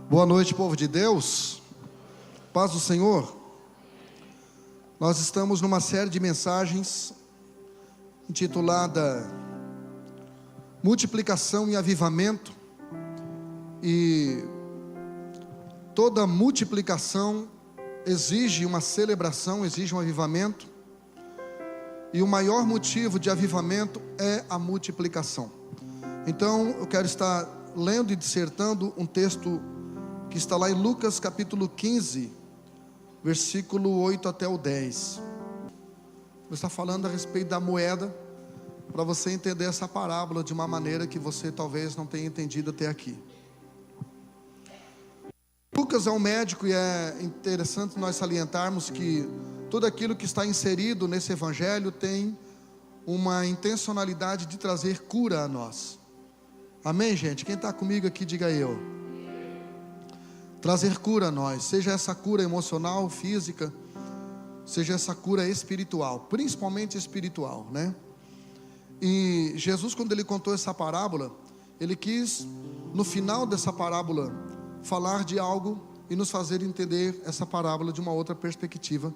Boa noite, povo de Deus. Paz do Senhor. Nós estamos numa série de mensagens intitulada Multiplicação e Avivamento. E toda multiplicação exige uma celebração, exige um avivamento. E o maior motivo de avivamento é a multiplicação. Então eu quero estar lendo e dissertando um texto que está lá em Lucas capítulo 15, versículo 8 até o 10. Vou estar falando a respeito da moeda, para você entender essa parábola de uma maneira que você talvez não tenha entendido até aqui. Lucas é um médico e é interessante nós salientarmos que tudo aquilo que está inserido nesse evangelho tem uma intencionalidade de trazer cura a nós. Amém, gente? Quem está comigo aqui, diga eu. Trazer cura a nós, seja essa cura emocional, física, seja essa cura espiritual, principalmente espiritual, né? E Jesus, quando ele contou essa parábola, ele quis, no final dessa parábola, falar de algo e nos fazer entender essa parábola de uma outra perspectiva,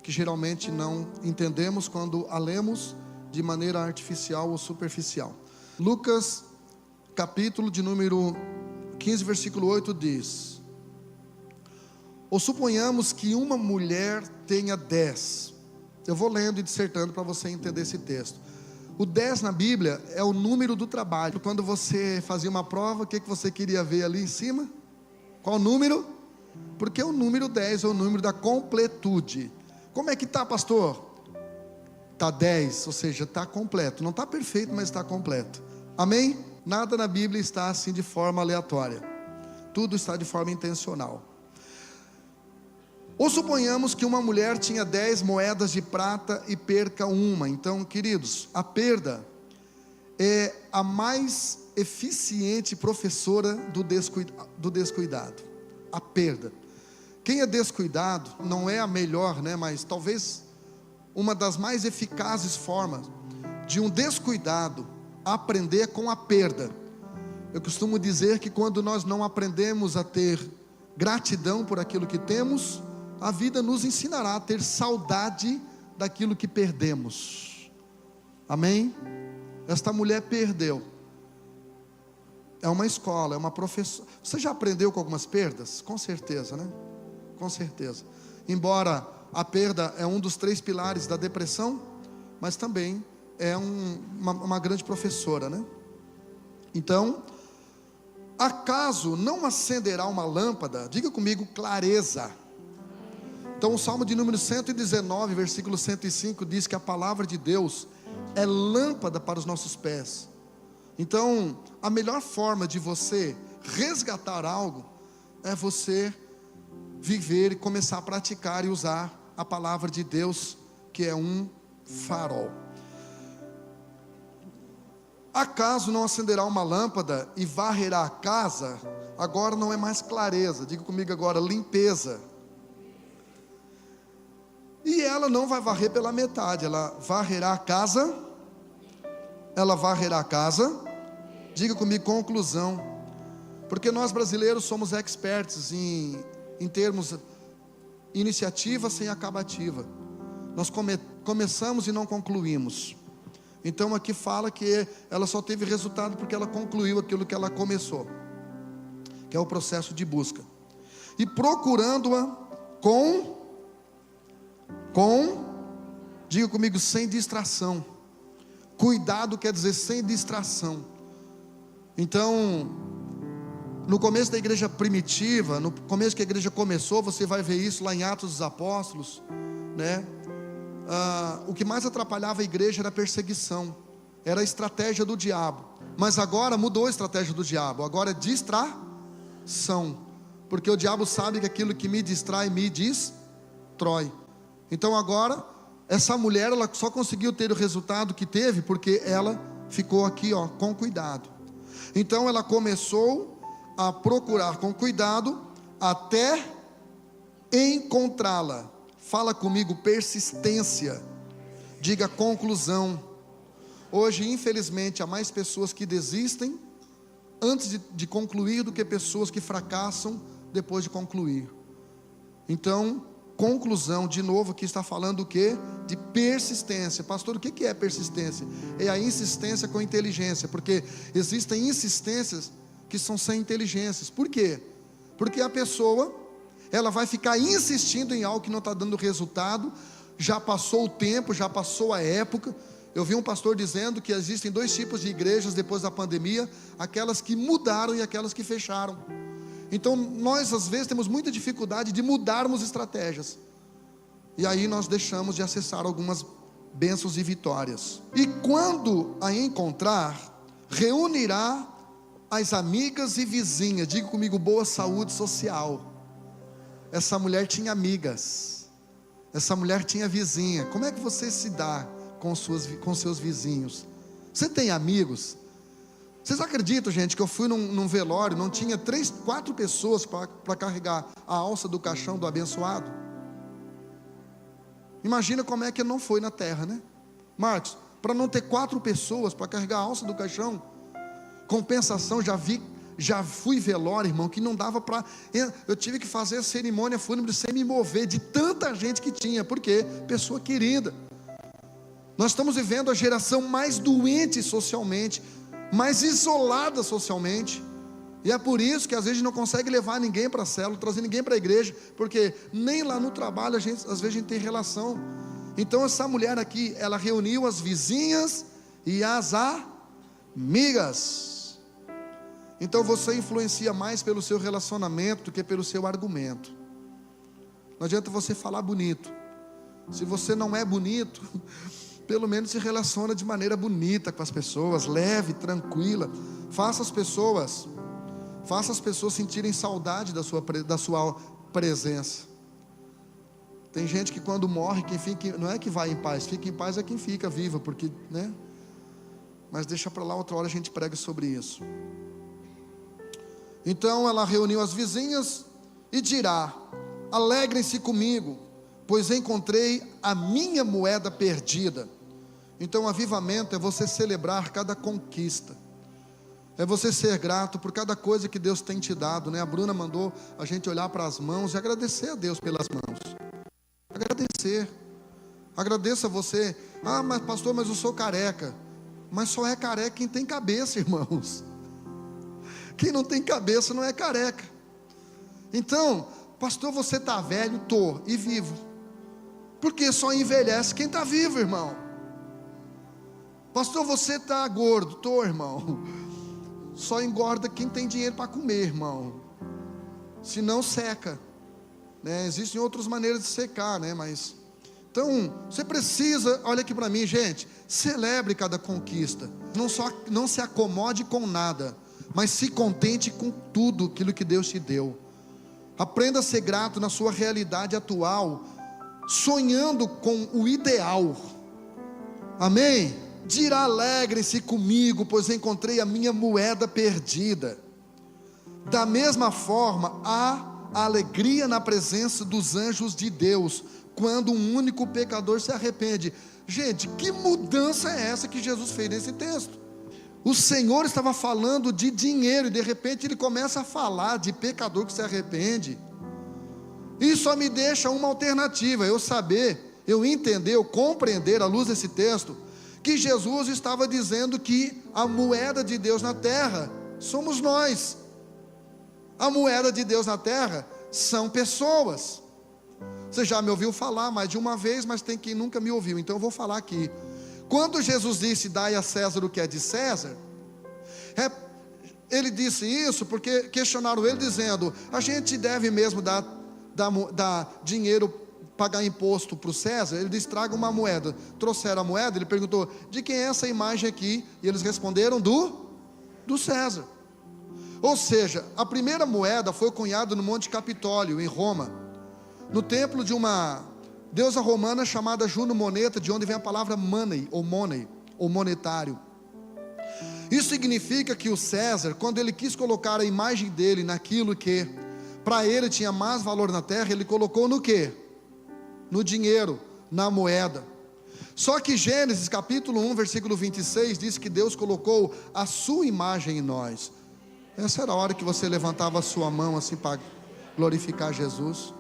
que geralmente não entendemos quando a lemos de maneira artificial ou superficial. Lucas, capítulo de número 15, versículo 8 diz: ou suponhamos que uma mulher tenha 10. Eu vou lendo e dissertando para você entender esse texto. O 10 na Bíblia é o número do trabalho. Quando você fazia uma prova, o que você queria ver ali em cima? Qual número? Porque o número 10 é o número da completude. Como é que está, pastor? Está 10, ou seja, está completo. Não está perfeito, mas está completo. Amém? Nada na Bíblia está assim de forma aleatória. Tudo está de forma intencional. Ou suponhamos que uma mulher tinha 10 moedas de prata e perca uma. Então, queridos, a perda é a mais eficiente professora do descuidado. A perda. Quem é descuidado não é a melhor, né? Mas talvez uma das mais eficazes formas de um descuidado aprender com a perda. Eu costumo dizer que quando nós não aprendemos a ter gratidão por aquilo que temos, a vida nos ensinará a ter saudade daquilo que perdemos. Amém? Esta mulher perdeu. É uma escola, é uma professora. Você já aprendeu com algumas perdas? Com certeza, né? Com certeza. Embora a perda é um dos 3 pilares da depressão, mas também é uma grande professora, né? Então, acaso não acenderá uma lâmpada? Diga comigo, clareza. Então o Salmo de número 119, versículo 105 diz que a palavra de Deus é lâmpada para os nossos pés. Então a melhor forma de você resgatar algo é você viver e começar a praticar e usar a palavra de Deus, que é um farol. Acaso não acenderá uma lâmpada e varrerá a casa? Agora não é mais clareza, diga comigo agora, limpeza. E ela não vai varrer pela metade, ela varrerá a casa. Ela varrerá a casa. Diga comigo, conclusão. Porque nós brasileiros somos experts em termos iniciativa sem acabativa. Nós começamos e não concluímos. Então aqui fala que ela só teve resultado porque ela concluiu aquilo que ela começou, que é o processo de busca. E procurando-a diga comigo, sem distração. Cuidado quer dizer sem distração. Então, no começo da igreja primitiva, no começo que a igreja começou, você vai ver isso lá em Atos dos Apóstolos, né? O que mais atrapalhava a igreja era a perseguição, era a estratégia do diabo. Mas agora mudou a estratégia do diabo, agora é distração. Porque o diabo sabe que aquilo que me distrai, me destrói. Então agora, essa mulher, ela só conseguiu ter o resultado que teve, porque ela ficou aqui, ó, com cuidado. Então ela começou a procurar com cuidado, até encontrá-la. Fala comigo, persistência. Diga conclusão. Hoje, infelizmente, há mais pessoas que desistem antes de concluir do que pessoas que fracassam depois de concluir. Então, conclusão, de novo aqui está falando o quê? De persistência. Pastor, o que é persistência? É a insistência com inteligência, porque existem insistências que são sem inteligências. Por quê? Porque a pessoa, ela vai ficar insistindo em algo que não está dando resultado, já passou o tempo, já passou a época. Eu vi um pastor dizendo que existem 2 tipos de igrejas depois da pandemia: aquelas que mudaram e aquelas que fecharam. Então nós às vezes temos muita dificuldade de mudarmos estratégias, e aí nós deixamos de acessar algumas bênçãos e vitórias. E quando a encontrar, reunirá as amigas e vizinhas. Diga comigo: boa saúde social. Essa mulher tinha amigas, essa mulher tinha vizinha. Como é que você se dá com seus vizinhos? Você tem amigos? Vocês acreditam, gente, que eu fui num velório, não tinha 3, 4 pessoas para carregar a alça do caixão do abençoado? Imagina como é que não foi na terra, né? Marcos, para não ter 4 pessoas para carregar a alça do caixão. Compensação, já fui velório, irmão, que não dava para... Eu tive que fazer a cerimônia fúnebre sem me mover, de tanta gente que tinha. Por quê? Pessoa querida. Nós estamos vivendo a geração mais doente socialmente, mais isolada socialmente, e é por isso que às vezes a gente não consegue levar ninguém para a célula, trazer ninguém para a igreja, porque nem lá no trabalho às vezes a gente tem relação. Então essa mulher aqui, ela reuniu as vizinhas e as amigas. Então você influencia mais pelo seu relacionamento do que pelo seu argumento. Não adianta você falar bonito, se você não é bonito, pelo menos se relaciona de maneira bonita com as pessoas, leve, tranquila. Faça as pessoas sentirem saudade da sua presença. Tem gente que quando morre, quem fica, não é que vai em paz, fica em paz é quem fica viva, porque, né? Mas deixa para lá, outra hora a gente prega sobre isso. Então ela reuniu as vizinhas e dirá: alegrem-se comigo, pois encontrei a minha moeda perdida. Então avivamento é você celebrar cada conquista, é você ser grato por cada coisa que Deus tem te dado, né? A Bruna mandou a gente olhar para as mãos e agradecer a Deus pelas mãos. Agradeça você. Ah, mas pastor, mas eu sou careca. Mas só é careca quem tem cabeça, irmãos. Quem não tem cabeça não é careca. Então, pastor, você está velho? Estou, e vivo. Porque só envelhece quem está vivo, irmão. Pastor, você está gordo? Estou, irmão. Só engorda quem tem dinheiro para comer, irmão. Senão seca, né? Existem outras maneiras de secar, né? Mas então, você precisa, olha aqui para mim, gente, celebre cada conquista. Não se acomode com nada, mas se contente com tudo aquilo que Deus te deu. Aprenda a ser grato na sua realidade atual, sonhando com o ideal. Amém? Dirá: alegrem-se comigo, pois encontrei a minha moeda perdida. Da mesma forma, há alegria na presença dos anjos de Deus, quando um único pecador se arrepende. Gente, que mudança é essa que Jesus fez nesse texto? O Senhor estava falando de dinheiro, e de repente Ele começa a falar de pecador que se arrepende. Isso só me deixa uma alternativa: eu entender, eu compreender à luz desse texto, que Jesus estava dizendo que a moeda de Deus na terra somos nós. A moeda de Deus na terra são pessoas. Você já me ouviu falar mais de uma vez, mas tem quem nunca me ouviu, então eu vou falar aqui. Quando Jesus disse: dai a César o que é de César, ele disse isso porque questionaram ele dizendo: a gente deve mesmo dar dinheiro, pagar imposto para o César? Ele disse: traga uma moeda. Trouxeram a moeda, ele perguntou: de quem é essa imagem aqui? E eles responderam: do César. Ou seja, a primeira moeda foi cunhada no Monte Capitólio, em Roma, no templo de uma deusa romana chamada Juno Moneta, de onde vem a palavra money, ou monetário. Isso significa que o César, quando ele quis colocar a imagem dele naquilo que para ele tinha mais valor na terra, ele colocou no quê? No dinheiro, na moeda. Só que Gênesis capítulo 1 versículo 26 diz que Deus colocou a sua imagem em nós. Essa era a hora que você levantava a sua mão assim para glorificar Jesus.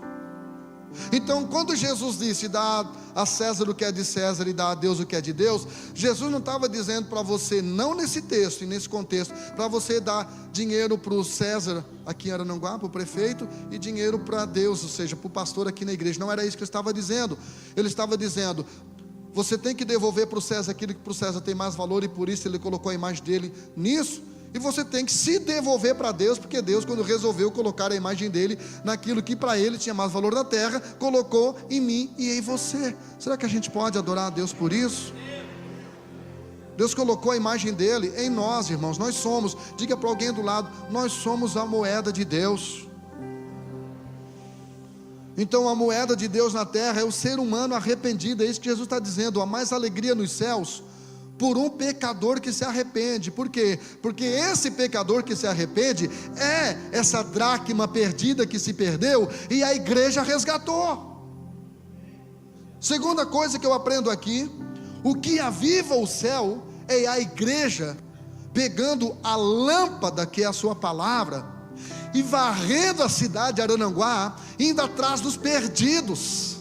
Então, quando Jesus disse: dá a César o que é de César e dá a Deus o que é de Deus, Jesus não estava dizendo para você, não nesse texto e nesse contexto, para você dar dinheiro para o César aqui em Araranguá, para o prefeito, e dinheiro para Deus, ou seja, para o pastor aqui na igreja. Não era isso que ele estava dizendo. Ele estava dizendo: você tem que devolver para o César aquilo que para o César tem mais valor, e por isso ele colocou a imagem dele nisso. E você tem que se devolver para Deus, porque Deus, quando resolveu colocar a imagem dele naquilo que para ele tinha mais valor na terra, colocou em mim e em você. Será que a gente pode adorar a Deus por isso? Deus colocou a imagem dele em nós, irmãos. Nós somos, diga para alguém do lado, nós somos a moeda de Deus. Então a moeda de Deus na terra é o ser humano arrependido. É isso que Jesus está dizendo: há mais alegria nos céus por um pecador que se arrepende. Por quê? Porque esse pecador que se arrepende é essa dracma perdida que se perdeu e a igreja resgatou. Segunda coisa que eu aprendo aqui: o que aviva o céu é a igreja pegando a lâmpada que é a sua palavra e varrendo a cidade de Araranguá, indo atrás dos perdidos.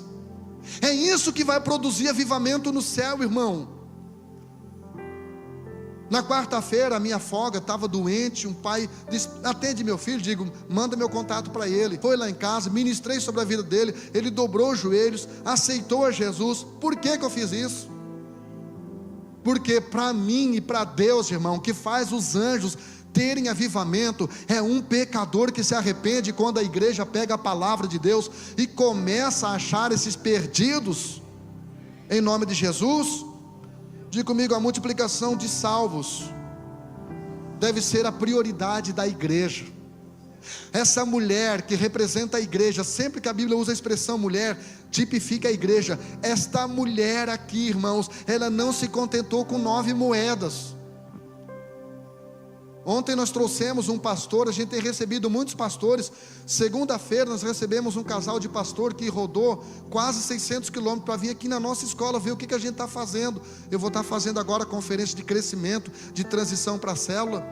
É isso que vai produzir avivamento no céu, irmão. Na quarta-feira, a minha folga, estava doente, um pai disse: atende meu filho, digo, manda meu contato para ele. Foi lá em casa, ministrei sobre a vida dele, ele dobrou os joelhos, aceitou a Jesus. Por que eu fiz isso? Porque para mim e para Deus, irmão, que faz os anjos terem avivamento, é um pecador que se arrepende. Quando a igreja pega a palavra de Deus e começa a achar esses perdidos, em nome de Jesus. Diga comigo: a multiplicação de salvos deve ser a prioridade da igreja. Essa mulher que representa a igreja, sempre que a Bíblia usa a expressão mulher, tipifica a igreja. Esta mulher aqui, irmãos, ela não se contentou com 9 moedas. Ontem nós trouxemos um pastor, a gente tem recebido muitos pastores. Segunda-feira nós recebemos um casal de pastor que rodou quase 600 quilômetros para vir aqui na nossa escola ver o que a gente está fazendo. Eu vou estar fazendo agora a conferência de crescimento, de transição para a célula,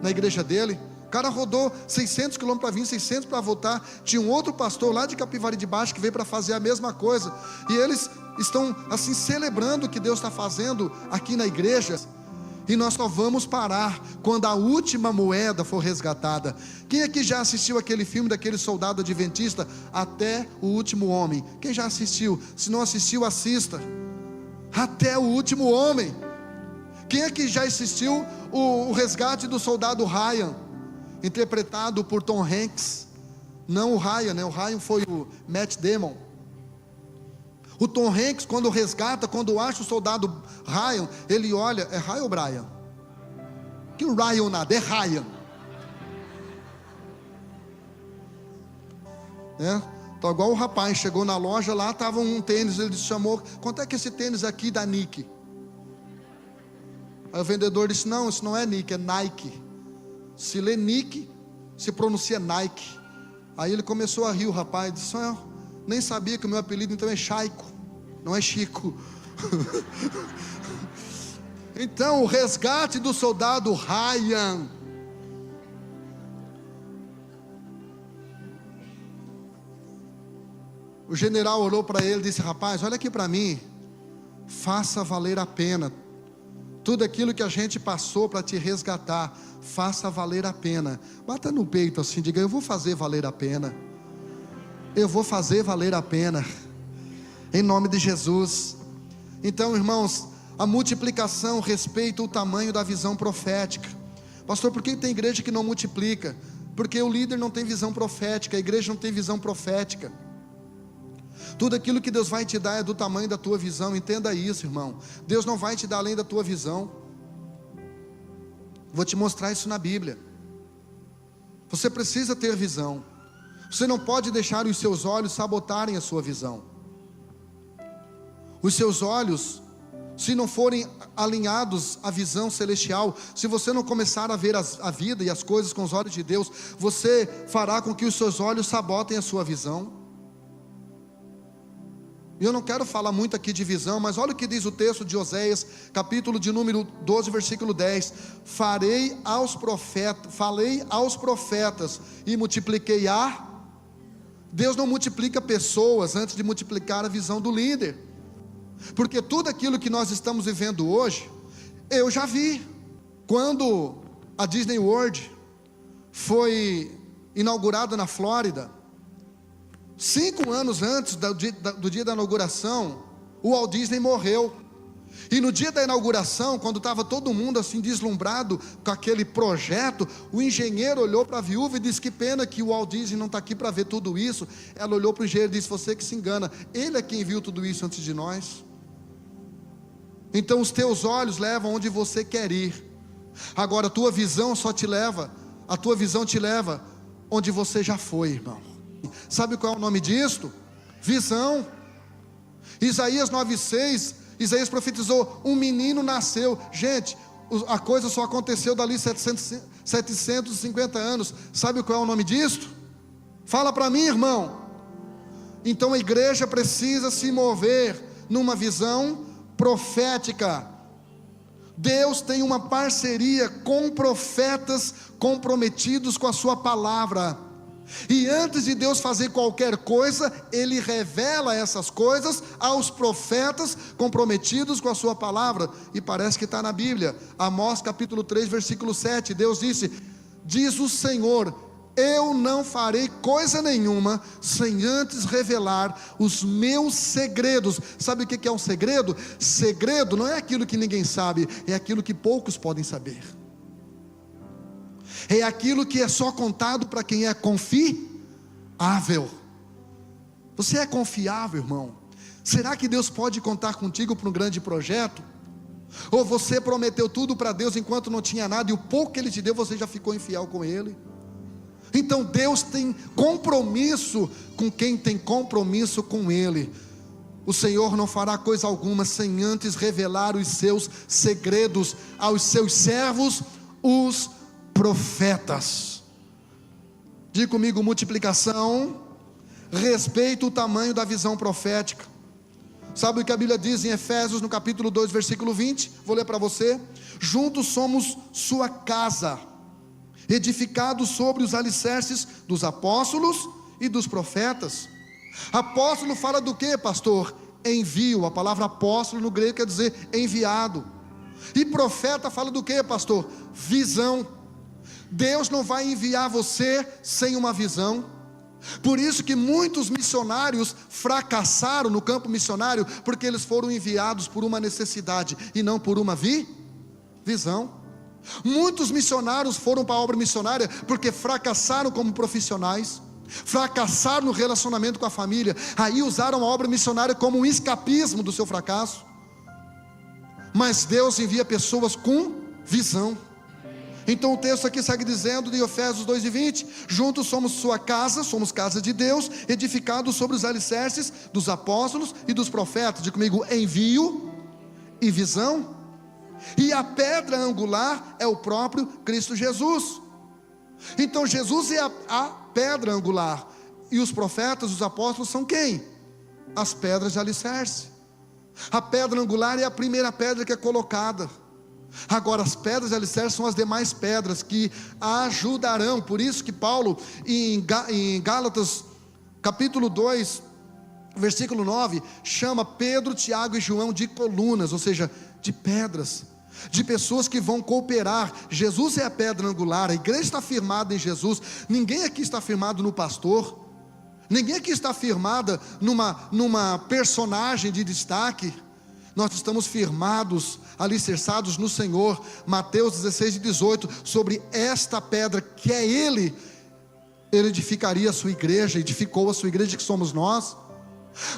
na igreja dele. O cara rodou 600 quilômetros para vir, 600 para voltar. Tinha um outro pastor lá de Capivari de Baixo que veio para fazer a mesma coisa. E eles estão assim celebrando o que Deus está fazendo aqui na igreja. E nós só vamos parar quando a última moeda for resgatada. Quem aqui já assistiu aquele filme daquele soldado adventista, Até o Último Homem? Quem já assistiu? Se não assistiu, assista. Até o Último Homem. Quem aqui já assistiu o resgate do soldado Ryan, interpretado por Tom Hanks? Não o Ryan, né? O Ryan foi o Matt Damon. O Tom Hanks, quando resgata, quando acha o soldado Ryan, ele olha: é Ryan ou Brian? Que o Ryan nada, é Ryan. Então igual o rapaz, chegou na loja, lá estava um tênis, ele chamou: quanto é que esse tênis aqui da Nike? Aí o vendedor disse: não, isso não é Nike, é Nike. Se lê Nike, se pronuncia Nike. Aí ele começou a rir, o rapaz disse: nem sabia que o meu apelido então é Chaico, não é Chico. Então o resgate do soldado Ryan, o general olhou para ele e disse: rapaz, olha aqui para mim, faça valer a pena tudo aquilo que a gente passou para te resgatar, faça valer a pena. Bata no peito assim, diga: eu vou fazer valer a pena. Eu vou fazer valer a pena, em nome de Jesus. Então, irmãos, a multiplicação respeita o tamanho da visão profética. Pastor, por que tem igreja que não multiplica? Porque o líder não tem visão profética, a igreja não tem visão profética. Tudo aquilo que Deus vai te dar é do tamanho da tua visão. Entenda isso, irmão. Deus não vai te dar além da tua visão. Vou te mostrar isso na Bíblia. Você precisa ter visão. Você não pode deixar os seus olhos sabotarem a sua visão. Os seus olhos, se não forem alinhados à visão celestial, se você não começar a ver a vida e as coisas com os olhos de Deus, você fará com que os seus olhos sabotem a sua visão. E eu não quero falar muito aqui de visão, mas olha o que diz o texto de Oséias, capítulo de número 12, versículo 10. Falei aos profetas e multipliquei a... Deus não multiplica pessoas antes de multiplicar a visão do líder. Porque tudo aquilo que nós estamos vivendo hoje, eu já vi. Quando a Disney World foi inaugurada na Flórida, 5 anos antes do dia da inauguração, o Walt Disney morreu. E no dia da inauguração, quando estava todo mundo assim deslumbrado com aquele projeto, o engenheiro olhou para a viúva e disse: que pena que o Walt Disney não está aqui para ver tudo isso. Ela olhou para o engenheiro e disse: você que se engana, ele é quem viu tudo isso antes de nós. Então os teus olhos levam onde você quer ir. Agora a tua visão te leva onde você já foi, irmão. Sabe qual é o nome disto? Visão. Isaías 9,6, Isaías profetizou: um menino nasceu. Gente, a coisa só aconteceu dali 750 anos. Sabe qual é o nome disto? Fala para mim, irmão. Então a igreja precisa se mover numa visão profética. Deus tem uma parceria com profetas comprometidos com a sua palavra. E antes de Deus fazer qualquer coisa, Ele revela essas coisas aos profetas comprometidos com a sua palavra. E parece que está na Bíblia. Amós capítulo 3, versículo 7. Deus disse: diz o Senhor, eu não farei coisa nenhuma sem antes revelar os meus segredos. Sabe o que é um segredo? Segredo não é aquilo que ninguém sabe, é aquilo que poucos podem saber. É aquilo que é só contado para quem é confiável. Você é confiável, irmão? Será que Deus pode contar contigo para um grande projeto? Ou você prometeu tudo para Deus enquanto não tinha nada, e o pouco que Ele te deu você já ficou infiel com Ele? Então Deus tem compromisso com quem tem compromisso com Ele. O Senhor não fará coisa alguma sem antes revelar os seus segredos aos seus servos, os profetas. Diga comigo: multiplicação. Respeita o tamanho da visão profética. Sabe o que a Bíblia diz em Efésios no capítulo 2, versículo 20? Vou ler para você. Juntos somos sua casa, edificados sobre os alicerces dos apóstolos e dos profetas. Apóstolo fala do que, pastor? Envio. A palavra apóstolo no grego quer dizer enviado. E profeta fala do que, pastor? Visão. Deus não vai enviar você sem uma visão. Por isso que muitos missionários fracassaram no campo missionário, porque eles foram enviados por uma necessidade e não por uma visão. Muitos missionários foram para a obra missionária porque fracassaram como profissionais, fracassaram no relacionamento com a família, aí usaram a obra missionária como um escapismo do seu fracasso. Mas Deus envia pessoas com visão. Então o texto aqui segue dizendo, de Efésios 2:20: juntos somos sua casa, somos casa de Deus, edificados sobre os alicerces dos apóstolos e dos profetas. Diga comigo: envio e visão. E a pedra angular é o próprio Cristo Jesus. Então Jesus é a pedra angular, e os profetas, os apóstolos são quem? As pedras de alicerce. A pedra angular é a primeira pedra que é colocada. Agora as pedras de alicerce são as demais pedras que ajudarão. Por isso que Paulo em Gálatas capítulo 2 versículo 9 chama Pedro, Tiago e João de colunas, ou seja, de pedras, de pessoas que vão cooperar. Jesus é a pedra angular, a igreja está firmada em Jesus. Ninguém aqui está firmado no pastor, ninguém aqui está firmada numa personagem de destaque. Nós estamos firmados, alicerçados no Senhor. Mateus 16:18, sobre esta pedra que é Ele edificaria a sua igreja, edificou a sua igreja, que somos nós.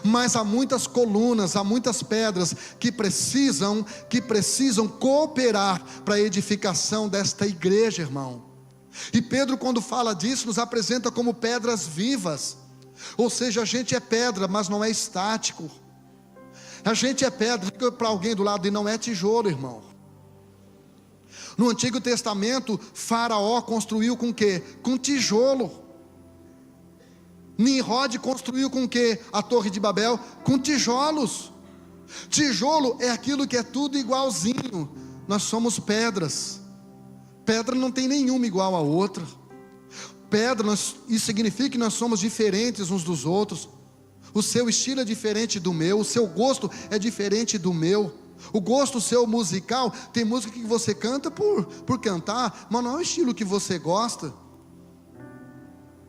Mas há muitas colunas, há muitas pedras que precisam cooperar para a edificação desta igreja, irmão. E Pedro, quando fala disso, nos apresenta como pedras vivas. Ou seja, a gente é pedra, mas não é estático. A gente é pedra, diga para alguém do lado, e não é tijolo, irmão. No Antigo Testamento, Faraó construiu com o quê? Com tijolo. Nimrod construiu com o quê? A Torre de Babel? Com tijolos. Tijolo é aquilo que é tudo igualzinho. Nós somos pedras. Pedra não tem nenhuma igual a outra. Pedra, isso significa que nós somos diferentes uns dos outros. O seu estilo é diferente do meu, o seu gosto é diferente do meu. O gosto seu musical, tem música que você canta por cantar, mas não é o estilo que você gosta.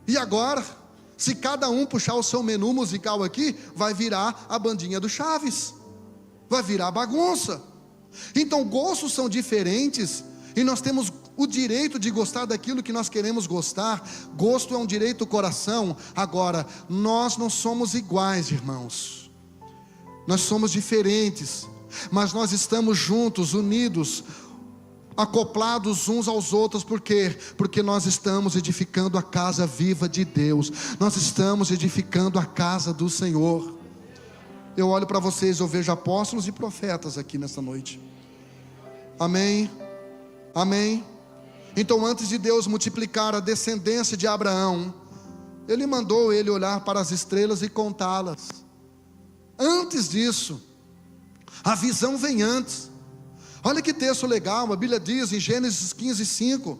E agora, se cada um puxar o seu menu musical aqui, vai virar a bandinha do Chaves, vai virar bagunça. Então gostos são diferentes, e nós temos o direito de gostar daquilo que nós queremos gostar. Gosto é um direito do coração. Agora, nós não somos iguais, irmãos. Nós somos diferentes, mas nós estamos juntos, unidos, acoplados uns aos outros. Por quê? Porque nós estamos edificando a casa viva de Deus. Nós estamos edificando a casa do Senhor. Eu olho para vocês, eu vejo apóstolos e profetas aqui nessa noite. Amém? Amém? Então, antes de Deus multiplicar a descendência de Abraão, Ele mandou ele olhar para as estrelas e contá-las. Antes disso, a visão vem antes. Olha que texto legal, a Bíblia diz em Gênesis 15:5: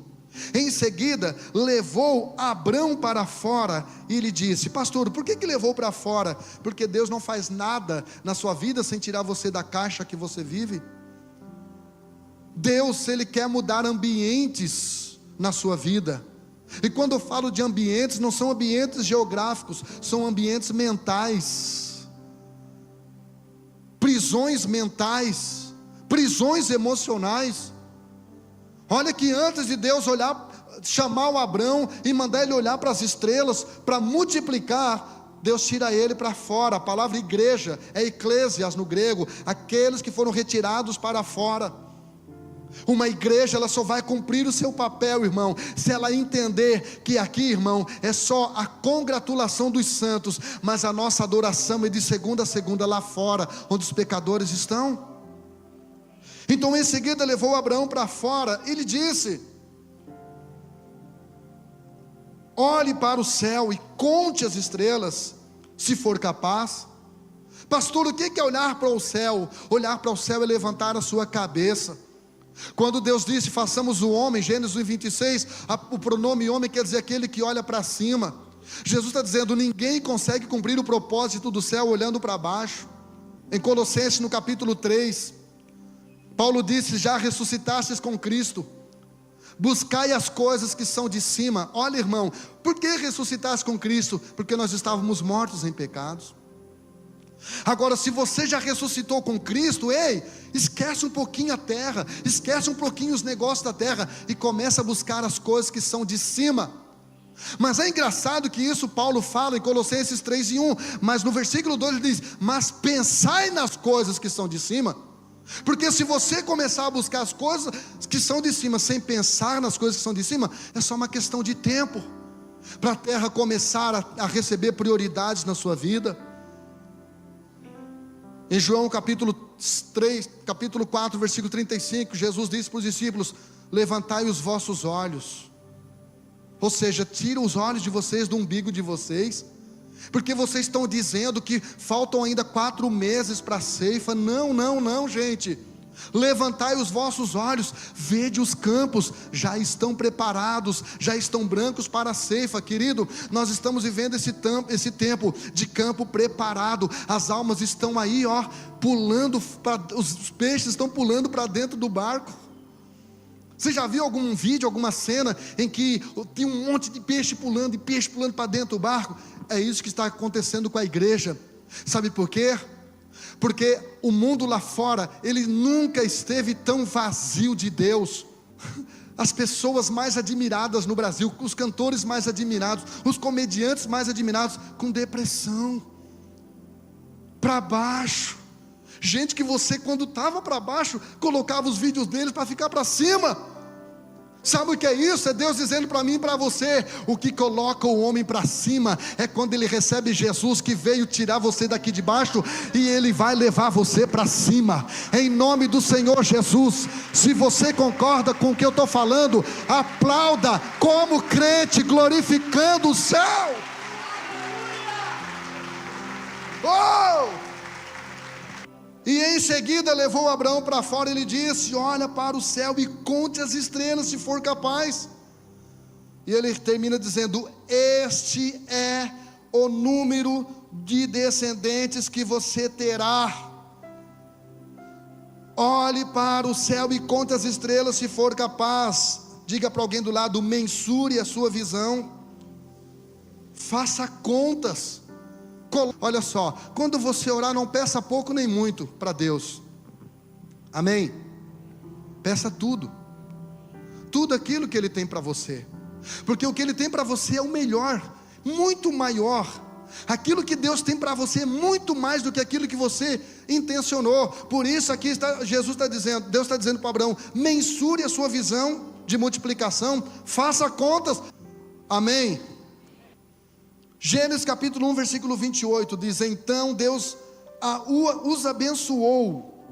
em seguida, levou Abrão para fora e lhe disse: pastor, por que levou para fora? Porque Deus não faz nada na sua vida sem tirar você da caixa que você vive. Deus, Ele quer mudar ambientes na sua vida. E quando eu falo de ambientes, não são ambientes geográficos, são ambientes mentais. Prisões mentais, prisões emocionais. Olha que antes de Deus chamar o Abrão e mandar ele olhar para as estrelas, para multiplicar, Deus tira ele para fora. A palavra igreja é eclésias no grego, aqueles que foram retirados para fora. Uma igreja, ela só vai cumprir o seu papel, irmão, se ela entender que aqui, irmão, é só a congratulação dos santos, mas a nossa adoração é de segunda a segunda lá fora, onde os pecadores estão. Então em seguida levou Abraão para fora e lhe disse: olhe para o céu e conte as estrelas, se for capaz. Pastor, o que é olhar para o céu? Olhar para o céu é levantar a sua cabeça. Quando Deus disse: façamos o homem, Gênesis 26, o pronome homem quer dizer aquele que olha para cima. Jesus está dizendo: ninguém consegue cumprir o propósito do céu olhando para baixo. Em Colossenses no capítulo 3, Paulo disse: já ressuscitastes com Cristo, buscai as coisas que são de cima. Olha, irmão, por que ressuscitaste com Cristo? Porque nós estávamos mortos em pecados. Agora, se você já ressuscitou com Cristo, ei, esquece um pouquinho a terra, esquece um pouquinho os negócios da terra e começa a buscar as coisas que são de cima. Mas é engraçado que isso Paulo fala em Colossenses 3:1, mas no versículo 2 ele diz: mas pensai nas coisas que são de cima. Porque se você começar a buscar as coisas que são de cima sem pensar nas coisas que são de cima, é só uma questão de tempo para a terra começar a receber prioridades na sua vida. Em João capítulo 4, versículo 35, Jesus disse para os discípulos: levantai os vossos olhos. Ou seja, tira os olhos de vocês do umbigo de vocês, porque vocês estão dizendo que faltam ainda 4 meses para a ceifa. Não, gente. Levantai os vossos olhos, vede os campos, já estão preparados, já estão brancos para a ceifa. Querido, nós estamos vivendo esse tempo de campo preparado. As almas estão aí, pulando, os peixes estão pulando para dentro do barco. Você já viu algum vídeo, alguma cena em que tem um monte de peixe pulando e peixe pulando para dentro do barco? É isso que está acontecendo com a igreja. Sabe por quê? Porque o mundo lá fora, ele nunca esteve tão vazio de Deus. As pessoas mais admiradas no Brasil, os cantores mais admirados, os comediantes mais admirados, com depressão, para baixo. Gente que você, quando estava para baixo, colocava os vídeos deles para ficar para cima. Sabe o que é isso? É Deus dizendo para mim e para você: o que coloca o homem para cima é quando ele recebe Jesus, que veio tirar você daqui de baixo, e ele vai levar você para cima, em nome do Senhor Jesus. Se você concorda com o que eu estou falando, aplauda como crente, glorificando o céu. Oh! E em seguida levou Abraão para fora e lhe disse: olha para o céu e conte as estrelas, se for capaz. E ele termina dizendo: este é o número de descendentes que você terá. Olhe para o céu e conte as estrelas, se for capaz. Diga para alguém do lado: mensure a sua visão, faça contas. Olha só, quando você orar, não peça pouco nem muito para Deus, amém? Peça tudo, tudo aquilo que Ele tem para você, porque o que Ele tem para você é o melhor, muito maior. Aquilo que Deus tem para você é muito mais do que aquilo que você intencionou. Por isso aqui Jesus está dizendo, Deus está dizendo para Abraão: mensure a sua visão de multiplicação, faça contas, amém? Gênesis capítulo 1 versículo 28 diz: então Deus os abençoou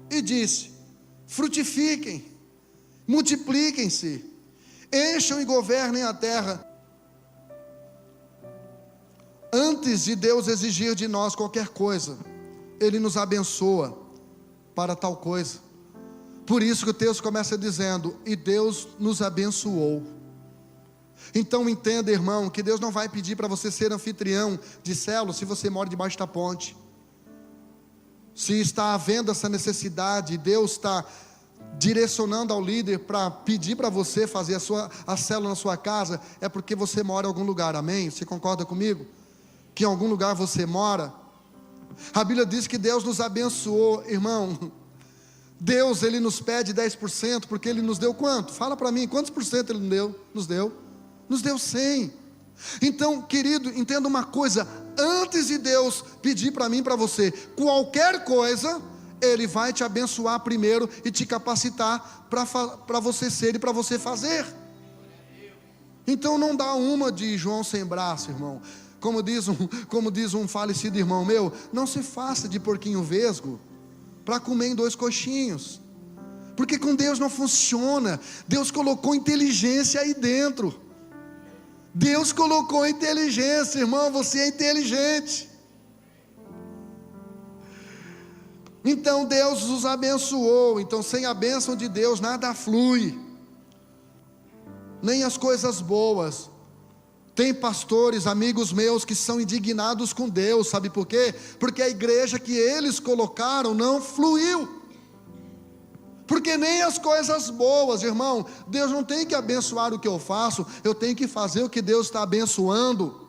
e disse: frutifiquem, multipliquem-se, encham e governem a terra. Antes de Deus exigir de nós qualquer coisa, Ele nos abençoa para tal coisa. Por isso que o texto começa dizendo: e Deus nos abençoou. Então entenda, irmão, que Deus não vai pedir para você ser anfitrião de célula se você mora debaixo da ponte. Se está havendo essa necessidade, Deus está direcionando ao líder para pedir para você fazer a célula na sua casa, é porque você mora em algum lugar, amém? Você concorda comigo? Que em algum lugar você mora. A Bíblia diz que Deus nos abençoou, irmão. Deus, Ele nos pede 10%, porque Ele nos deu quanto? Fala para mim, quantos por cento Ele nos deu? Nos deu 100. Então, querido, entenda uma coisa: antes de Deus pedir para mim e para você qualquer coisa, Ele vai te abençoar primeiro e te capacitar para você ser e para você fazer. Então não dá uma de João sem braço, irmão. Como diz um falecido irmão meu: não se faça de porquinho vesgo para comer em 2 coxinhos, porque com Deus não funciona. Deus colocou inteligência aí dentro. Deus colocou inteligência, irmão, você é inteligente. Então Deus os abençoou. Então sem a bênção de Deus nada flui, nem as coisas boas. Tem pastores, amigos meus, que são indignados com Deus, sabe por quê? Porque a igreja que eles colocaram não fluiu. Porque nem as coisas boas, irmão, Deus não tem que abençoar o que eu faço, eu tenho que fazer o que Deus está abençoando.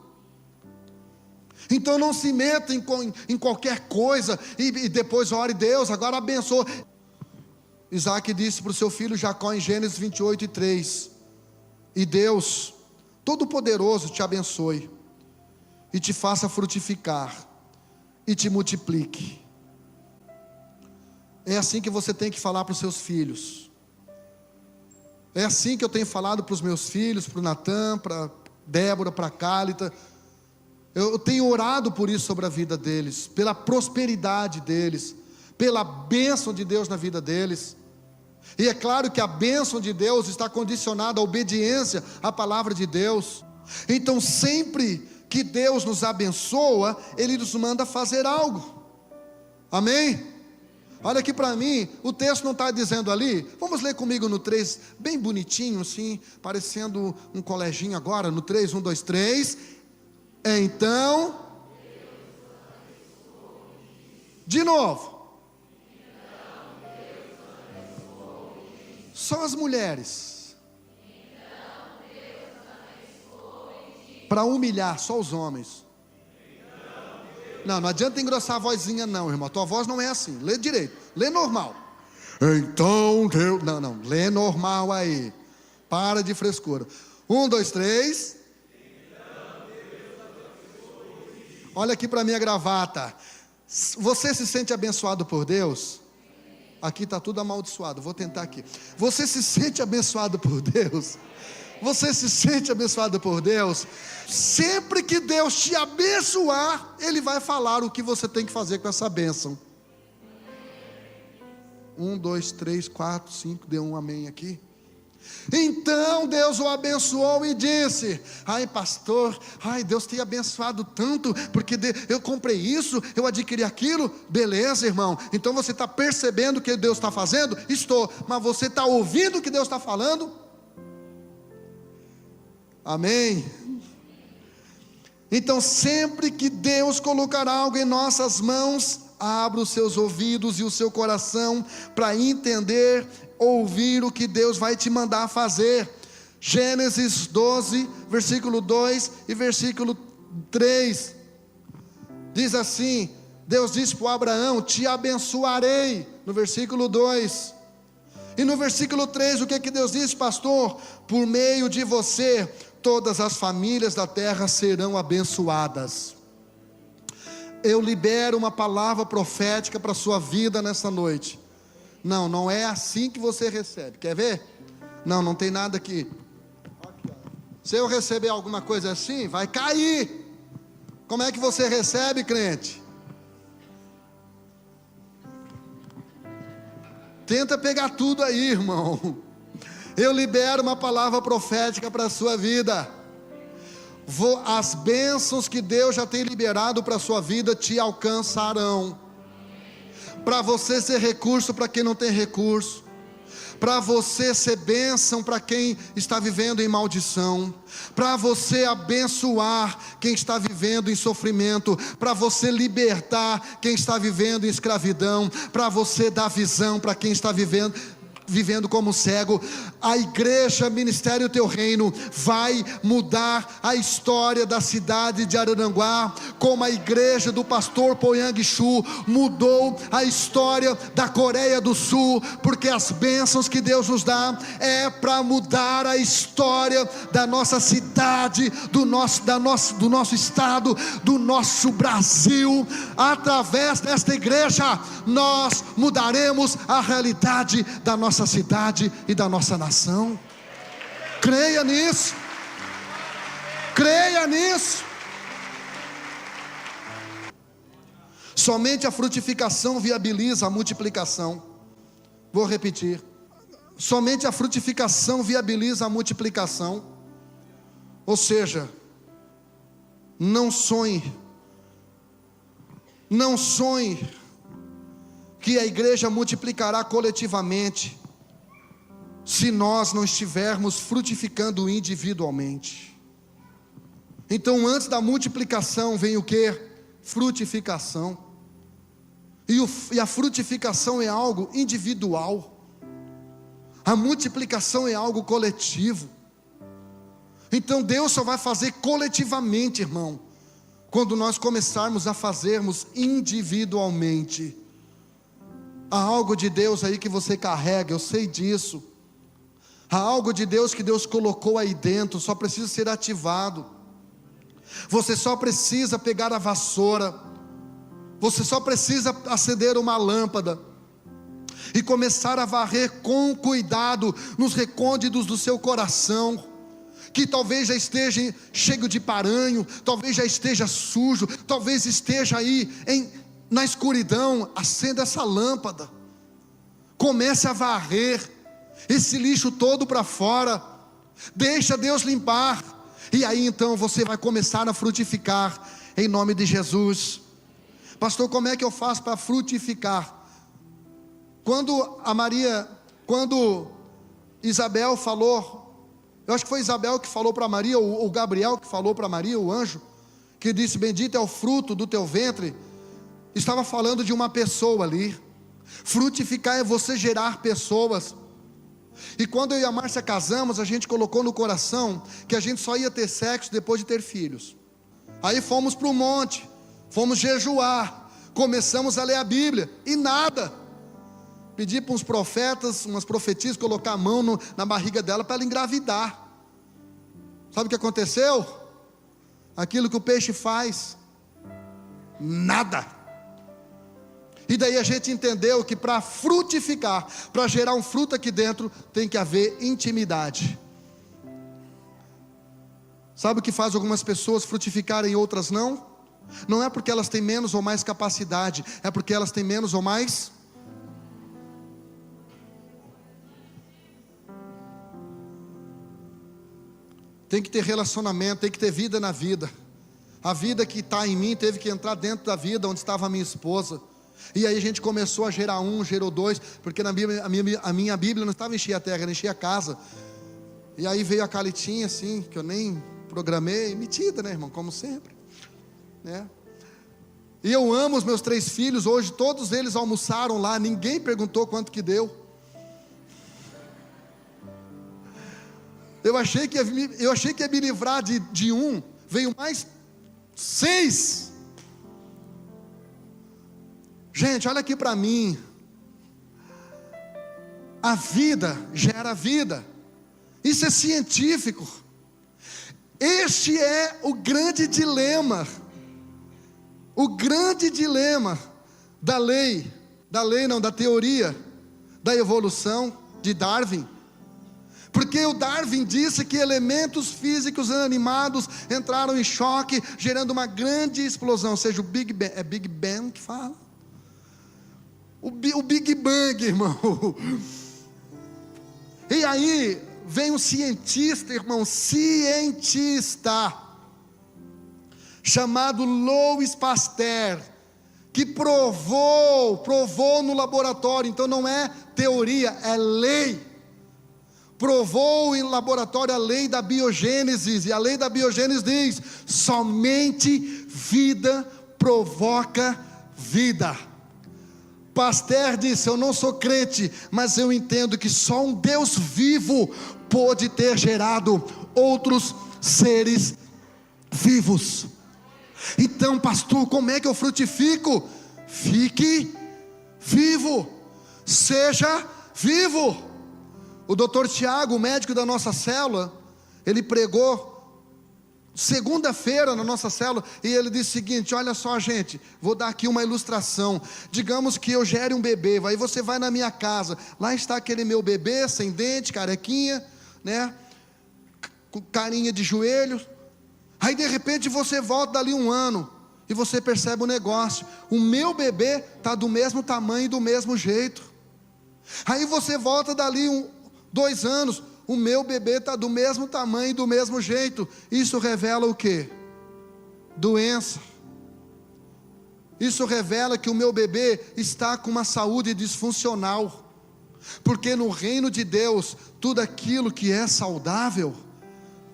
Então não se meta em qualquer coisa e depois ore: Deus, agora abençoa. Isaac disse para o seu filho Jacó em Gênesis 28:3: e Deus Todo-Poderoso te abençoe e te faça frutificar e te multiplique. É assim que você tem que falar para os seus filhos. É assim que eu tenho falado para os meus filhos, para o Natan, para Débora, para a Cálita. Eu tenho orado por isso sobre a vida deles, pela prosperidade deles, pela bênção de Deus na vida deles. E é claro que a bênção de Deus está condicionada à obediência à palavra de Deus. Então sempre que Deus nos abençoa, Ele nos manda fazer algo, amém? Olha aqui para mim, o texto não está dizendo ali, vamos ler comigo no 3, bem bonitinho assim, parecendo um coleginho agora, no 3, 1, 2, 3, então, de novo, só as mulheres, para humilhar só os homens. Não adianta engrossar a vozinha não, irmão. Tua voz não é assim. Lê direito, lê normal. Então Deus... Não, lê normal aí. Para de frescura. 1, 2, 3. Olha aqui para minha gravata. Você se sente abençoado por Deus? Aqui está tudo amaldiçoado. Vou tentar aqui. Você se sente abençoado por Deus? Você se sente abençoado por Deus? Sempre que Deus te abençoar, Ele vai falar o que você tem que fazer com essa bênção. 1, 2, 3, 4, 5, deu um amém aqui. Então Deus o abençoou e disse: ai pastor, ai Deus tem abençoado tanto, porque eu comprei isso, eu adquiri aquilo. Beleza, irmão, então você está percebendo o que Deus está fazendo? Estou. Mas você está ouvindo o que Deus está falando? Amém? Então sempre que Deus colocar algo em nossas mãos, abra os seus ouvidos e o seu coração para entender, ouvir o que Deus vai te mandar fazer. Gênesis 12, versículo 2 e versículo 3, diz assim: Deus disse para Abraão: te abençoarei, no versículo 2, e no versículo 3, o que Deus disse, pastor? Por meio de você, todas as famílias da terra serão abençoadas. Eu libero uma palavra profética para a sua vida nessa noite. Não é assim que você recebe. Quer ver? Não tem nada aqui. Se eu receber alguma coisa assim, vai cair. Como é que você recebe, crente? Tenta pegar tudo aí, irmão. Eu libero uma palavra profética para a sua vida. As bênçãos que Deus já tem liberado para a sua vida te alcançarão. Para você ser recurso para quem não tem recurso, para você ser bênção para quem está vivendo em maldição, para você abençoar quem está vivendo em sofrimento, para você libertar quem está vivendo em escravidão, para você dar visão para quem está vivendo como cego. A igreja Ministério Teu Reino vai mudar a história da cidade de Araranguá, como a igreja do pastor Poyang Shu mudou a história da Coreia do Sul, porque as bênçãos que Deus nos dá é para mudar a história da nossa cidade, do nosso estado, do nosso Brasil. Através desta igreja nós mudaremos a realidade da nossa cidade e da nossa nação. Creia nisso. Creia nisso. Somente a frutificação viabiliza a multiplicação. Vou repetir. Somente a frutificação viabiliza a multiplicação. Ou seja, não sonhe que a igreja multiplicará coletivamente se nós não estivermos frutificando individualmente. Então antes da multiplicação vem o que? Frutificação. E a frutificação é algo individual, a multiplicação é algo coletivo. Então Deus só vai fazer coletivamente, irmão, quando nós começarmos a fazermos individualmente. Há algo de Deus aí que você carrega, eu sei disso. Há algo de Deus que Deus colocou aí dentro, só precisa ser ativado. Você só precisa pegar a vassoura, você só precisa acender uma lâmpada e começar a varrer com cuidado nos recônditos do seu coração, que talvez já esteja cheio de paranho, talvez já esteja sujo, talvez esteja aí na escuridão. Acenda essa lâmpada, comece a varrer esse lixo todo para fora, deixa Deus limpar, e aí então você vai começar a frutificar, em nome de Jesus. Pastor, como é que eu faço para frutificar? Quando Isabel falou, eu acho que foi Isabel que falou para Maria, ou Gabriel que falou para Maria, o anjo, que disse: bendito é o fruto do teu ventre. Estava falando de uma pessoa ali. Frutificar é você gerar pessoas. E quando eu e a Márcia casamos, a gente colocou no coração que a gente só ia ter sexo depois de ter filhos. Aí fomos para o monte, fomos jejuar, começamos a ler a Bíblia, e nada. Pedi para uns profetas, umas profetisas, colocar a mão na barriga dela para ela engravidar. Sabe o que aconteceu? Aquilo que o peixe faz, nada. E daí a gente entendeu que para frutificar, para gerar um fruto aqui dentro, tem que haver intimidade. Sabe o que faz algumas pessoas frutificarem e outras não? Não é porque elas têm menos ou mais capacidade, é porque elas têm menos ou mais. tem que ter relacionamento, tem que ter vida na vida. A vida que está em mim teve que entrar dentro da vida onde estava a minha esposa. E aí a gente começou a gerar um, gerou dois, porque na Bíblia, a minha Bíblia não estava encher a terra, ela enchia a casa. E aí veio a Calitinha assim, que eu nem programei, metida, né, irmão, como sempre, né? E eu amo os meus 3 filhos, hoje todos eles almoçaram lá, ninguém perguntou quanto que deu. Eu achei que ia me livrar de um, veio mais 6. Gente, olha aqui para mim. A vida gera vida. Isso é científico. Este é o grande dilema. O grande dilema da lei. Da teoria da evolução de Darwin. Porque o Darwin disse que elementos físicos inanimados entraram em choque, gerando uma grande explosão. Ou seja, o Big Bang, é Big Bang que fala? O Big Bang, irmão. E aí vem um cientista, irmão, chamado Louis Pasteur, que provou no laboratório. Então não é teoria, é lei. Provou em laboratório a lei da biogênese, e a lei da biogênese diz: somente vida provoca vida. Pasteur disse: eu não sou crente, mas eu entendo que só um Deus vivo pôde ter gerado outros seres vivos. Então, pastor, como é que eu frutifico? Fique vivo, seja vivo. O doutor Tiago, o médico da nossa célula, ele pregou segunda-feira na nossa célula, e ele disse o seguinte: olha só, gente, vou dar aqui uma ilustração. Digamos que eu gere um bebê, aí você vai na minha casa, lá está aquele meu bebê, sem dente, carequinha, né, com carinha de joelho. Aí de repente você volta dali 1 ano, e você percebe o negócio: o meu bebê está do mesmo tamanho e do mesmo jeito. Aí você volta dali 2 anos, o meu bebê está do mesmo tamanho e do mesmo jeito. Isso revela o quê? Doença. Isso revela que o meu bebê está com uma saúde disfuncional. Porque no reino de Deus, tudo aquilo que é saudável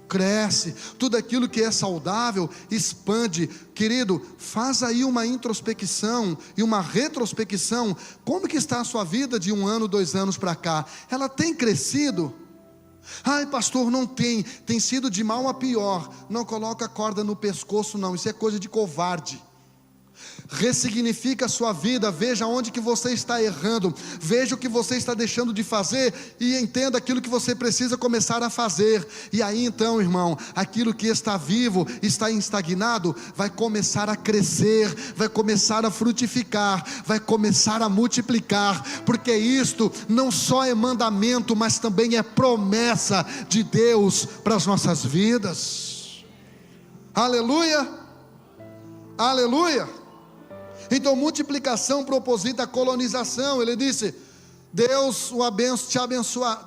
cresce, tudo aquilo que é saudável expande. Querido, faz aí uma introspecção e uma retrospecção. Como que está a sua vida de 1 ano, 2 anos para cá? Ela tem crescido? Ai, pastor, não tem sido de mal a pior. Não coloca a corda no pescoço não, isso é coisa de covarde. Ressignifica a sua vida, veja onde que você está errando, veja o que você está deixando de fazer, e entenda aquilo que você precisa começar a fazer. E aí então, irmão, aquilo que está vivo, está estagnado, vai começar a crescer, vai começar a frutificar, vai começar a multiplicar, porque isto não só é mandamento, mas também é promessa de Deus para as nossas vidas. Aleluia, aleluia. Então multiplicação proposita colonização. Ele disse: Deus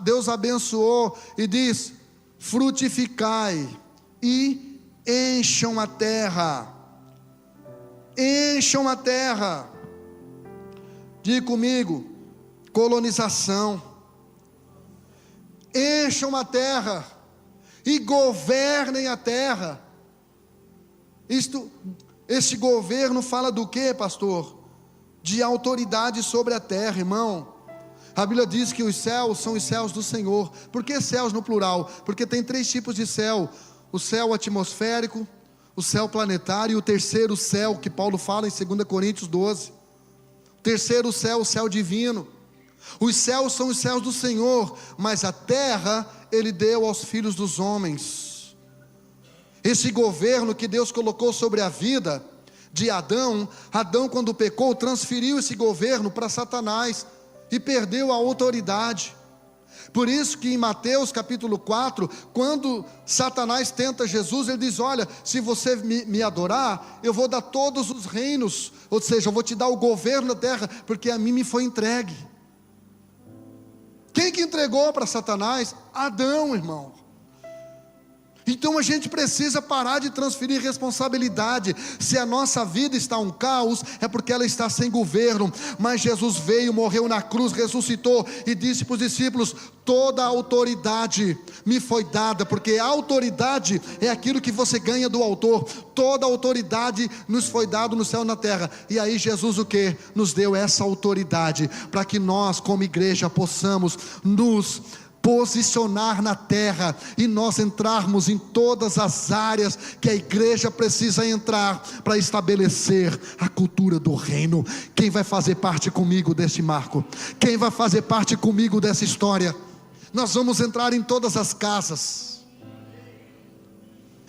Deus abençoou e diz: frutificai e encham a terra. Encham a terra. Diga comigo: colonização. Encham a terra e governem a terra. Este governo fala do que, pastor? De autoridade sobre a terra, irmão. A Bíblia diz que os céus são os céus do Senhor. Por que céus no plural? Porque tem 3 tipos de céu: o céu atmosférico, o céu planetário e o terceiro céu, que Paulo fala em 2 Coríntios 12. O terceiro céu, o céu divino. Os céus são os céus do Senhor, mas a terra Ele deu aos filhos dos homens. Esse governo que Deus colocou sobre a vida de Adão, quando pecou, transferiu esse governo para Satanás e perdeu a autoridade. Por isso que em Mateus capítulo 4, quando Satanás tenta Jesus, ele diz: olha, se você me adorar, eu vou dar todos os reinos, ou seja, eu vou te dar o governo da terra, porque a mim me foi entregue. Quem que entregou para Satanás? Adão, irmão. Então a gente precisa parar de transferir responsabilidade. Se a nossa vida está um caos, é porque ela está sem governo. Mas Jesus veio, morreu na cruz, ressuscitou e disse para os discípulos: toda a autoridade me foi dada, porque a autoridade é aquilo que você ganha do autor. Toda a autoridade nos foi dada no céu e na terra. E aí Jesus o que? Nos deu essa autoridade, para que nós como igreja possamos nos posicionar na terra, e nós entrarmos em todas as áreas que a igreja precisa entrar, para estabelecer a cultura do reino. Quem vai fazer parte comigo deste marco? Quem vai fazer parte comigo dessa história? Nós vamos entrar em todas as casas.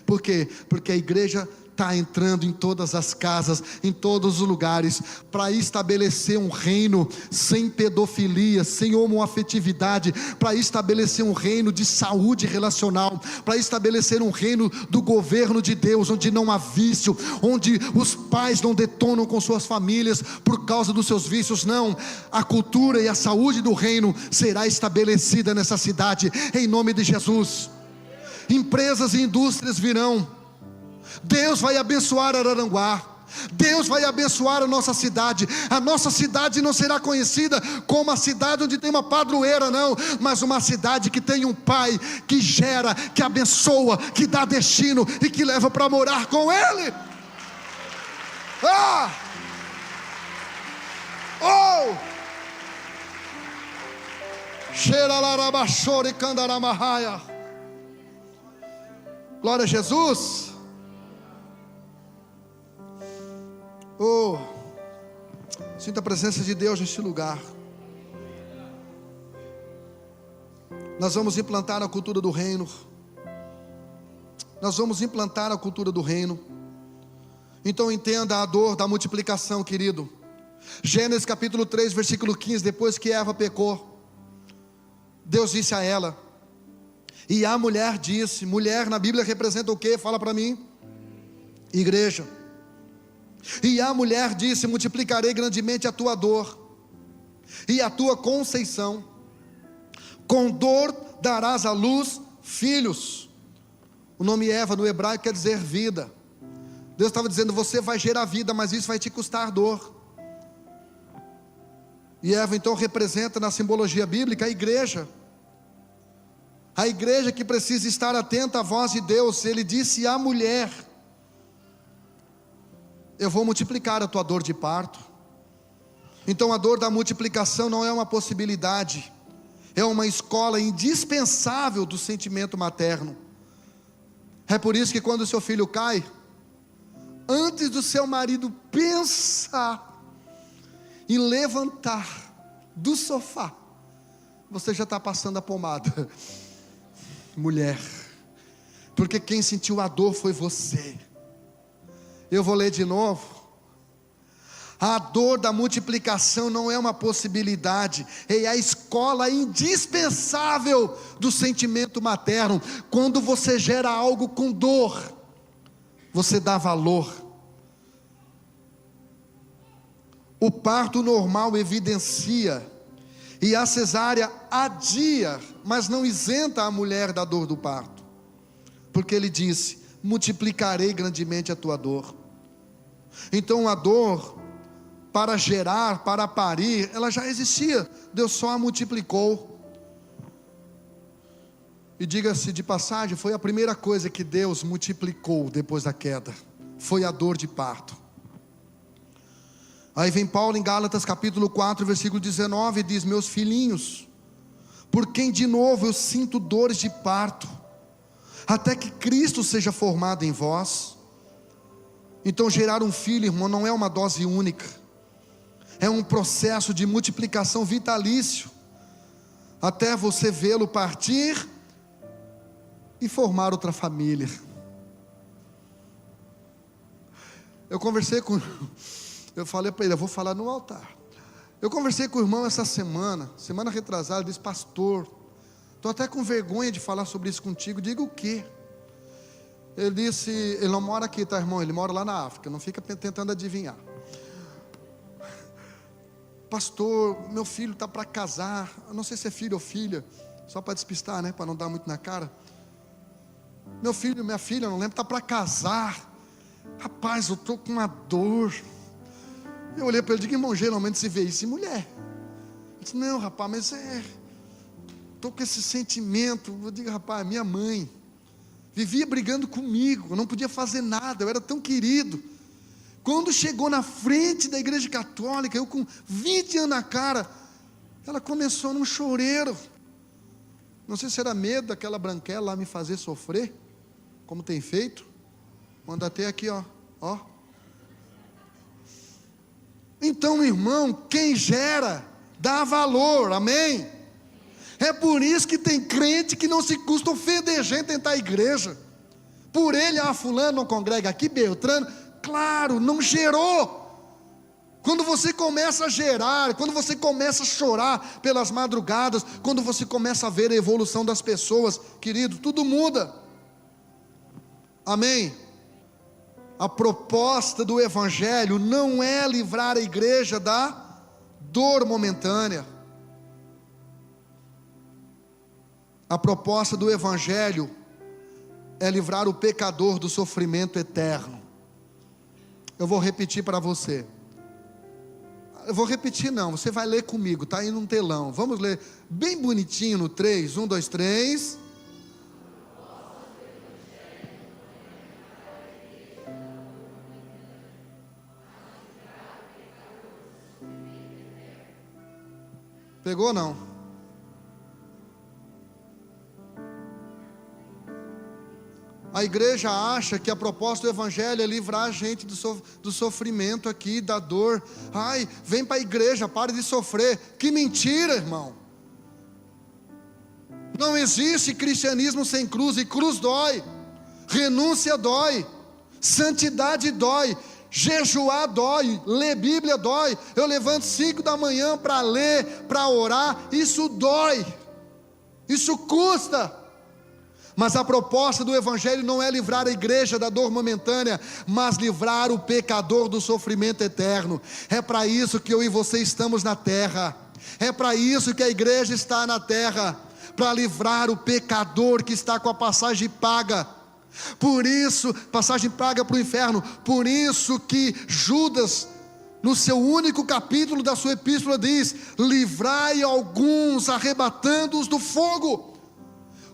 Por quê? Porque a igreja está entrando em todas as casas, em todos os lugares, para estabelecer um reino sem pedofilia, sem homoafetividade, para estabelecer um reino de saúde relacional, para estabelecer um reino do governo de Deus, onde não há vício, onde os pais não detonam com suas famílias por causa dos seus vícios. Não, a cultura e a saúde do reino será estabelecida nessa cidade, em nome de Jesus. Empresas e indústrias virão. Deus vai abençoar Araranguá. Deus vai abençoar a nossa cidade. A nossa cidade não será conhecida como a cidade onde tem uma padroeira, não, mas uma cidade que tem um pai, que gera, que abençoa, que dá destino e que leva para morar com Ele. Glória a Jesus. Sinta a presença de Deus neste lugar. Nós vamos implantar a cultura do reino. Nós vamos implantar a cultura do reino. Então entenda a dor da multiplicação, querido. Gênesis capítulo 3, versículo 15. Depois que Eva pecou, Deus disse a ela, e a mulher disse. Mulher na Bíblia representa o que? Fala para mim. Igreja. E a mulher disse: multiplicarei grandemente a tua dor e a tua conceição, com dor darás à luz filhos. O nome Eva no hebraico quer dizer vida. Deus estava dizendo: você vai gerar vida, mas isso vai te custar dor. E Eva então representa na simbologia bíblica a igreja. A igreja que precisa estar atenta à voz de Deus. Ele disse à mulher: eu vou multiplicar a tua dor de parto. Então a dor da multiplicação não é uma possibilidade, é uma escola indispensável do sentimento materno. É por isso que quando o seu filho cai, antes do seu marido pensar em levantar do sofá, você já está passando a pomada. Mulher, porque quem sentiu a dor foi você. Eu vou ler de novo. A dor da multiplicação não é uma possibilidade, é a escola indispensável do sentimento materno. Quando você gera algo com dor, você dá valor. O parto normal evidencia, e a cesárea adia, mas não isenta a mulher da dor do parto, porque ele disse: multiplicarei grandemente a tua dor. Então a dor para gerar, para parir, ela já existia, Deus só a multiplicou. E diga-se de passagem, foi a primeira coisa que Deus multiplicou depois da queda, foi a dor de parto. Aí vem Paulo em Gálatas capítulo 4, versículo 19, e diz: meus filhinhos, por quem de novo eu sinto dores de parto, até que Cristo seja formado em vós. Então gerar um filho, irmão, não é uma dose única, é um processo de multiplicação vitalício, até você vê-lo partir e formar outra família. Eu falei para ele: eu vou falar no altar. Eu conversei com o irmão essa semana retrasada. Ele disse: pastor, estou até com vergonha de falar sobre isso contigo. Diga o quê? Ele disse: ele não mora aqui, tá, irmão? Ele mora lá na África. Não fica tentando adivinhar. Pastor, meu filho está para casar. Eu não sei se é filho ou filha, só para despistar, né? Para não dar muito na cara. meu filho, minha filha, não lembro, está para casar. Rapaz, eu estou com uma dor. Eu olhei para ele e digo, irmão, geralmente se vê isso em mulher. Eu disse, não rapaz, mas estou com esse sentimento. Eu digo, rapaz, minha mãe vivia brigando comigo, eu não podia fazer nada, eu era tão querido. Quando chegou na frente da igreja católica, eu com 20 anos na cara, ela começou num choreiro. Não sei se era medo daquela branquela lá me fazer sofrer, como tem feito. Manda até aqui, ó. Então, irmão, quem gera, dá valor, amém? É por isso que tem crente que não se custa ofender gente dentro da igreja. Por ele, fulano não congrega aqui, Beltrano. Claro, não gerou. Quando você começa a gerar, quando você começa a chorar pelas madrugadas, quando você começa a ver a evolução das pessoas, querido, tudo muda. Amém? A proposta do Evangelho não é livrar a igreja da dor momentânea. A proposta do Evangelho é livrar o pecador do sofrimento eterno. Eu vou repetir para você. Eu vou repetir não, você vai ler comigo, está aí num telão. Vamos ler bem bonitinho no 3, 1, 2, 3. Pegou ou não? A igreja acha que a proposta do Evangelho é livrar a gente do sofrimento aqui, da dor. Ai, vem para a igreja, pare de sofrer. Que mentira, irmão. Não existe cristianismo sem cruz, e cruz dói, renúncia dói, santidade dói, jejuar dói, ler Bíblia dói. Eu levanto 5 da manhã para ler, para orar, isso dói, isso custa. Mas a proposta do Evangelho não é livrar a igreja da dor momentânea, mas livrar o pecador do sofrimento eterno. É para isso que eu e você estamos na terra, é para isso que a igreja está na terra, para livrar o pecador que está com a passagem paga. Por isso, passagem paga para o inferno. Por isso que Judas, no seu único capítulo da sua epístola, diz: livrai alguns, arrebatando-os do fogo.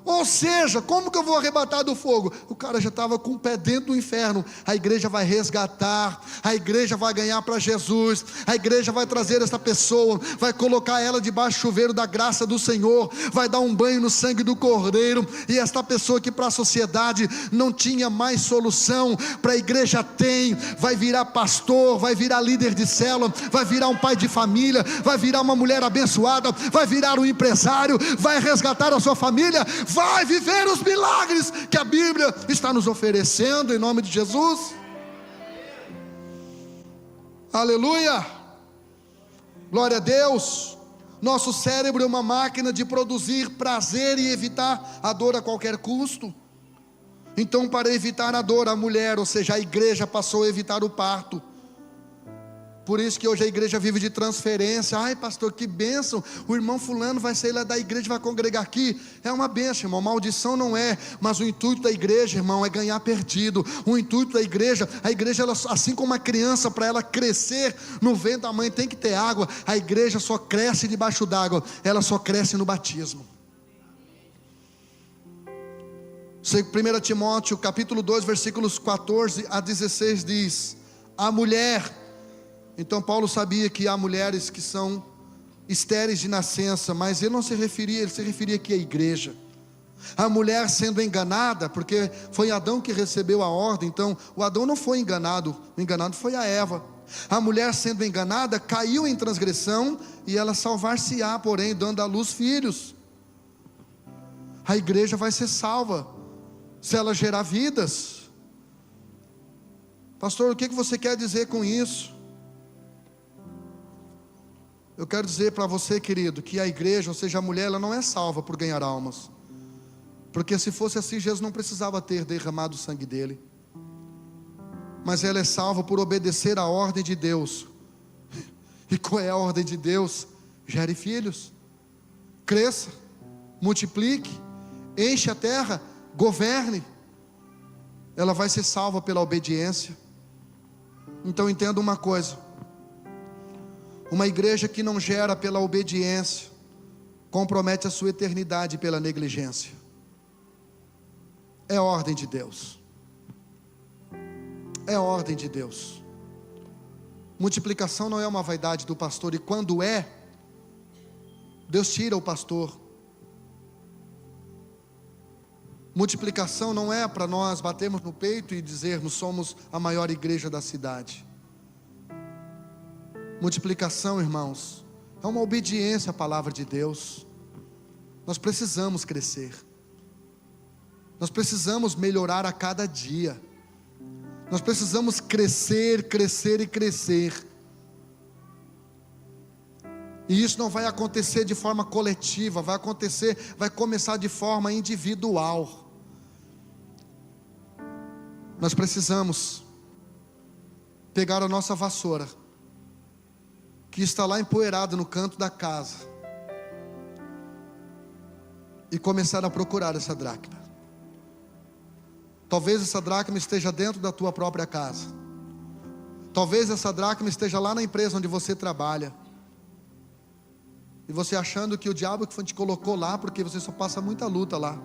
Ou seja, como que eu vou arrebatar do fogo? O cara já estava com o pé dentro do inferno. A igreja vai resgatar, a igreja vai ganhar para Jesus, a igreja vai trazer essa pessoa, vai colocar ela debaixo do chuveiro da graça do Senhor, vai dar um banho no sangue do Cordeiro, e esta pessoa que para a sociedade não tinha mais solução, para a igreja tem, vai virar pastor, vai virar líder de célula, vai virar um pai de família, vai virar uma mulher abençoada, vai virar um empresário, vai resgatar a sua família, vai viver os milagres que a Bíblia está nos oferecendo, em nome de Jesus. Aleluia, glória a Deus. Nosso cérebro é uma máquina de produzir prazer e evitar a dor a qualquer custo. Então, para evitar a dor, a mulher, ou seja, a igreja, passou a evitar o parto. Por isso que hoje a igreja vive de transferência. Ai pastor, que bênção, o irmão fulano vai sair lá da igreja e vai congregar aqui. É uma bênção, irmão, maldição não é. Mas o intuito da igreja, irmão, é ganhar perdido. O intuito da igreja, a igreja, ela, assim como uma criança, para ela crescer no ventre da mãe tem que ter água. A igreja só cresce debaixo d'água, ela só cresce no batismo. 1 Timóteo capítulo 2 versículos 14 a 16 diz: a mulher... Então Paulo sabia que há mulheres que são estéreis de nascença, mas ele se referia aqui à igreja. A mulher sendo enganada, porque foi Adão que recebeu a ordem, então o Adão não foi enganado, o enganado foi a Eva. A mulher sendo enganada, caiu em transgressão, e ela salvar-se-á, porém, dando à luz filhos. A igreja vai ser salva, se ela gerar vidas. Pastor, o que você quer dizer com isso? Eu quero dizer para você, querido, que a igreja, ou seja, a mulher, ela não é salva por ganhar almas. Porque se fosse assim, Jesus não precisava ter derramado o sangue dele. Mas ela é salva por obedecer à ordem de Deus. E qual é a ordem de Deus? Gere filhos, cresça, multiplique, enche a terra, governe. ela vai ser salva pela obediência. Então entenda uma coisa: uma igreja que não gera pela obediência compromete a sua eternidade pela negligência. É ordem de Deus. É ordem de Deus. Multiplicação não é uma vaidade do pastor, e quando é, Deus tira o pastor. Multiplicação não é para nós batermos no peito e dizermos somos a maior igreja da cidade. Multiplicação, irmãos, é uma obediência à palavra de Deus. Nós precisamos crescer. Nós precisamos melhorar a cada dia. Nós precisamos crescer, crescer e crescer. E isso não vai acontecer de forma coletiva, vai começar de forma individual. Nós precisamos pegar a nossa vassoura, que está lá empoeirada no canto da casa, e começar a procurar essa dracma. Talvez essa dracma esteja dentro da tua própria casa. Talvez essa dracma esteja lá na empresa onde você trabalha. E você achando que o diabo que te colocou lá, porque você só passa muita luta lá.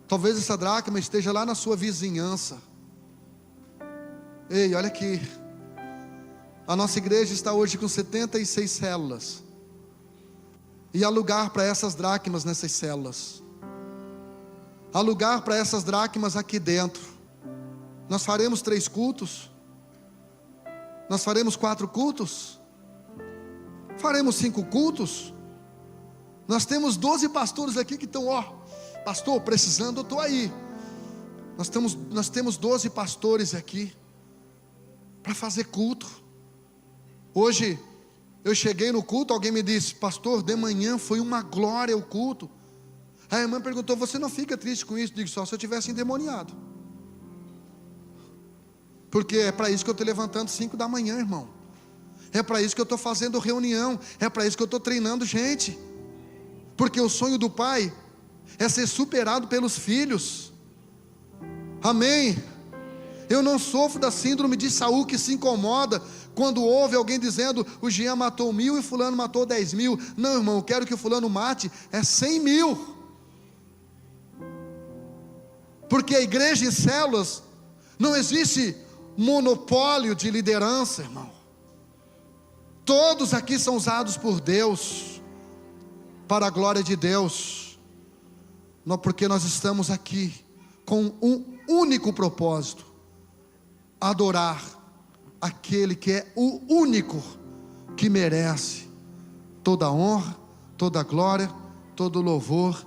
Talvez essa dracma esteja lá na sua vizinhança. Ei, olha aqui. A nossa igreja está hoje com 76 células. E há lugar para essas dracmas nessas células. Há lugar para essas dracmas aqui dentro. Nós faremos 3 cultos? Nós faremos 4 cultos? Faremos 5 cultos? Nós temos 12 pastores aqui que estão, pastor, precisando, eu estou aí. Nós temos 12 pastores aqui para fazer culto. Hoje eu cheguei no culto, alguém me disse: pastor, de manhã foi uma glória o culto. Aí a irmã perguntou: você não fica triste com isso? Eu digo: só se eu tivesse endemoniado. Porque é para isso que eu estou levantando 5 da manhã, irmão. É para isso que eu estou fazendo reunião. É para isso que eu estou treinando gente. Porque o sonho do pai é ser superado pelos filhos. Amém. Eu não sofro da síndrome de Saul, que se incomoda quando ouve alguém dizendo: o Jean matou 1000 e fulano matou 10.000. Não, irmão, eu quero que o fulano mate 100.000. Porque a igreja em células não existe monopólio de liderança, irmão. Todos aqui são usados por Deus, para a glória de Deus. Não, porque nós estamos aqui com um único propósito: adorar aquele que é o único que merece toda a honra, toda a glória, todo o louvor